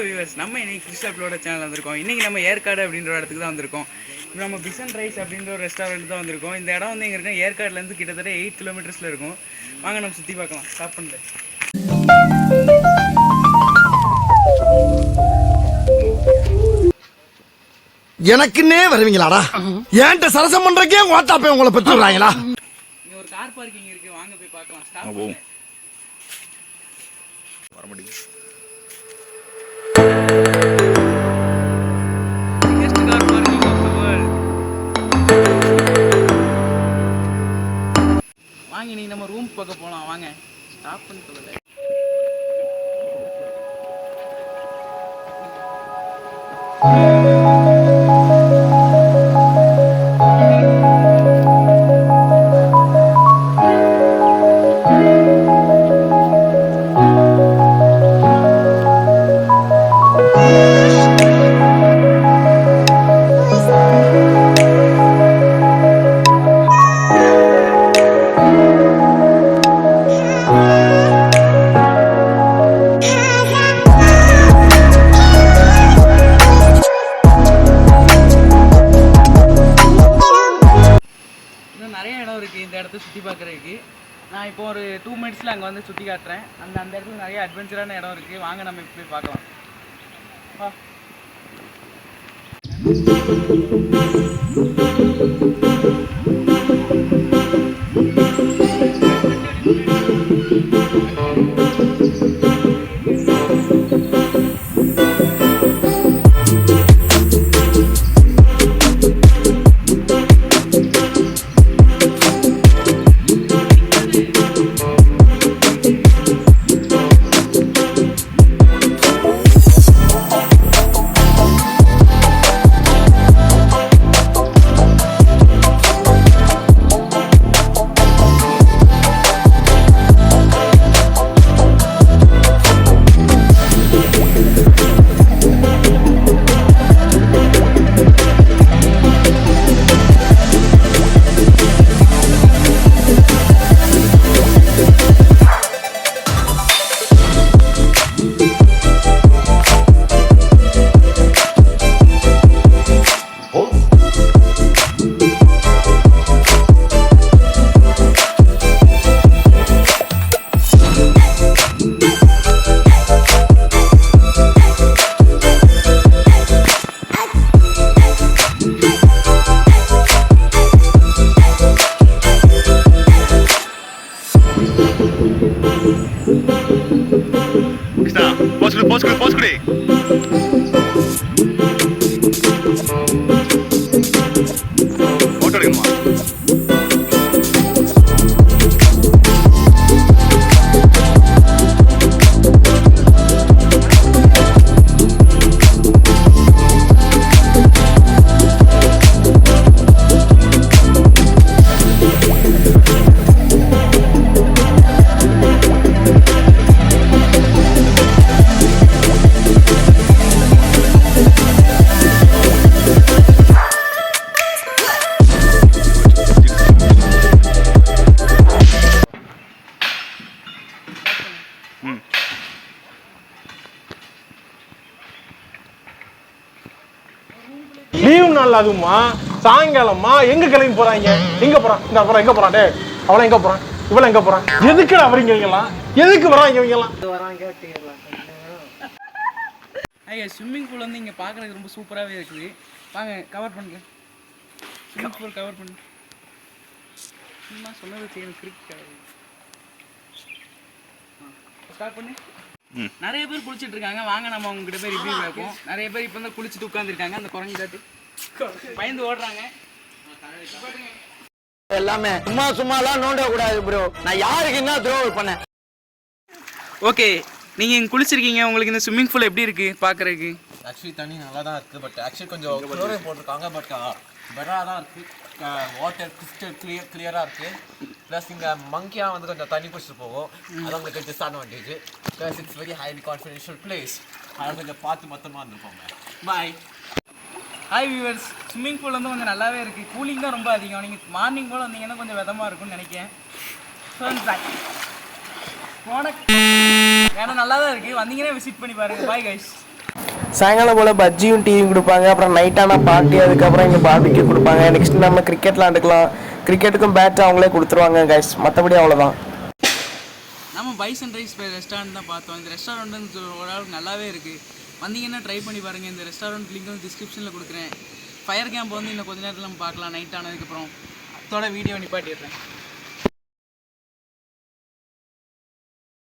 Viewers, நம்ம இன்னைக்கு Chris அப்லோட channel வந்திருக்கோம். இன்றைக்கி நம்ம ஏற்காடு அப்படின்ற இடத்துக்கு தான் வந்திருக்கோம். இப்போ நம்ம பிசன் ரைஸ் அப்படின்ற ஒரு ரெஸ்டாரண்ட் தான் வந்திருக்கோம். இந்த இடம் வந்து எங்கே இருக்கும், ஏற்காடுலேருந்து கிட்டத்தட்ட 8 கிலோமீட்டர்ஸில் இருக்கும். வாங்க நம்ம சுற்றி பார்க்கலாம். ஸ்டாப் பண்ணல. எனக்குன்னே வருவீங்களாடா? ஏன்ட்ட சரசம் பண்றக்கே ஓட்டாப்பே உங்களை பெற்று விடுறாங்களா? இங்கே ஒரு கார் பார்க்கிங் இருக்குது, வாங்க போய் பார்க்கலாம். ஸ்டாப் பண்ணல. வர முடியும். வாங்க நீ நம்ம ரூம் பக்கம் போகலாம். வாங்க ஸ்டாப் பண்ணி சொல்லலை. நிறைய இடம் இருக்குது இந்த இடத்த சுற்றி பார்க்குறதுக்கு. நான் இப்போ ஒரு 2 மினிட்ஸில் அங்கே வந்து சுற்றி காட்டுறேன். அந்த இடத்துல நிறைய அட்வென்ச்சரான இடம் இருக்குது. வாங்க நம்ம இப்போ போய் பார்க்கலாம். Posso crer. Motor irmão. Leave நாள் அதுமா சாயங்காலமா எங்க கிளம்பி போறாங்க? எங்க போறான்? இந்த போறான் எங்க போறான்? டே அவள எங்க போறான்? இவள எங்க போறான்? எதுக்கு அவரீங்க இவங்கலாம்? எதுக்கு வராங்க இவங்கலாம்? ஐயா, ஸ்விம்மிங் பூல் வந்து இங்கே பார்க்குறதுக்கு ரொம்ப சூப்பராகவே இருக்குது. வாங்க கவர் பண்ணுங்க. ஸ்விம்மிங் பூல் கவர் பண்ணு. சும்மா சொன்னது செய்யணும். கிரிக்கெட் ஸ்டார்ட் பண்ணு. நிறைய பேர் குளிச்சுட்டு இருக்காங்க. வாங்க நம்ம அவங்ககிட்ட போய் ரிவ்யூ கேட்போம். நிறைய பேர் இப்போ தான் குளிச்சுட்டு உட்காந்துருக்காங்க. அந்த குரங்கு காட்டு பயந்து ஓடுறாங்க. எல்லாமே சும்மாலாம் நோண்ட கூடாது ப்ரோ. நான் யாருக்கு என்ன த்ரோவல் பண்ணேன்? ஓகே, நீங்கள் இங்கே குளிச்சிருக்கீங்க. உங்களுக்கு இந்த ஸ்விம்மிங் பூல் எப்படி இருக்குது பார்க்குறதுக்கு? ஆக்சுவலி தண்ணி நல்லா தான் இருக்குது. பட் ஆக்சுவலி கொஞ்சம் குளோரைன் போட்டிருக்காங்க. பட் பெட்டராக தான் இருக்குது. வாட்டர் கிறிஸ்டல் கிளியராக இருக்குது. ப்ளஸ் இங்கே மங்கியாக வந்து கொஞ்சம் தண்ணி குடிச்சிட்டு போகும். அது உங்களுக்கு disadvantage. Plus it's very highly confidential place. அதை கொஞ்சம் பார்த்து மொத்தமாக இருந்துக்கோங்க. பாய். ஹாய் வியூவர்ஸ், ஸ்விம்மிங் பூல் வந்து கொஞ்சம் நல்லாவே இருக்குது. கூலிங் தான் ரொம்ப அதிகம். நீங்கள் மார்னிங் போல் வந்தீங்கன்னா கொஞ்சம் விதமாக இருக்கும்னு நினைக்கிறேன். போன இடம் நல்லா தான் இருக்குது. வந்தீங்கன்னா விசிட் பண்ணி பாருங்கள். Bye guys. சாயங்காலம் போல் பஜ்ஜியும் டீயும் கொடுப்பாங்க. அப்புறம் நைட்டான பார்ட்டி, அதுக்கப்புறம் இங்கே பார்பிக்யூ கொடுப்பாங்க. நெக்ஸ்ட் நம்ம கிரிக்கெட் விளாண்டுக்கலாம். கிரிக்கெட்டுக்கும் பேட் அவங்களே கொடுத்துருவாங்க கைஸ். மற்றபடி அவ்வளோதான். நம்ம பைசன் ரைஸ் ரெஸ்டாரண்ட் தான் பார்த்தோம். இந்த ரெஸ்டாரண்ட் வந்து ஓரளவுக்கு நல்லாவே இருக்குது. வந்தீங்கன்னா ட்ரை பண்ணி பாருங்கள். இந்த ரெஸ்டாரண்ட் லிங்க் வந்து டிஸ்கிரிப்ஷனில் கொடுக்குறேன். ஃபயர் கேம்ப் வந்து இன்னும் கொஞ்ச நேரத்தில் நம்ம பார்க்கலாம். நைட் ஆனதுக்கப்புறம் அதோட வீடியோ நிப்பாட்டிடுறேன்.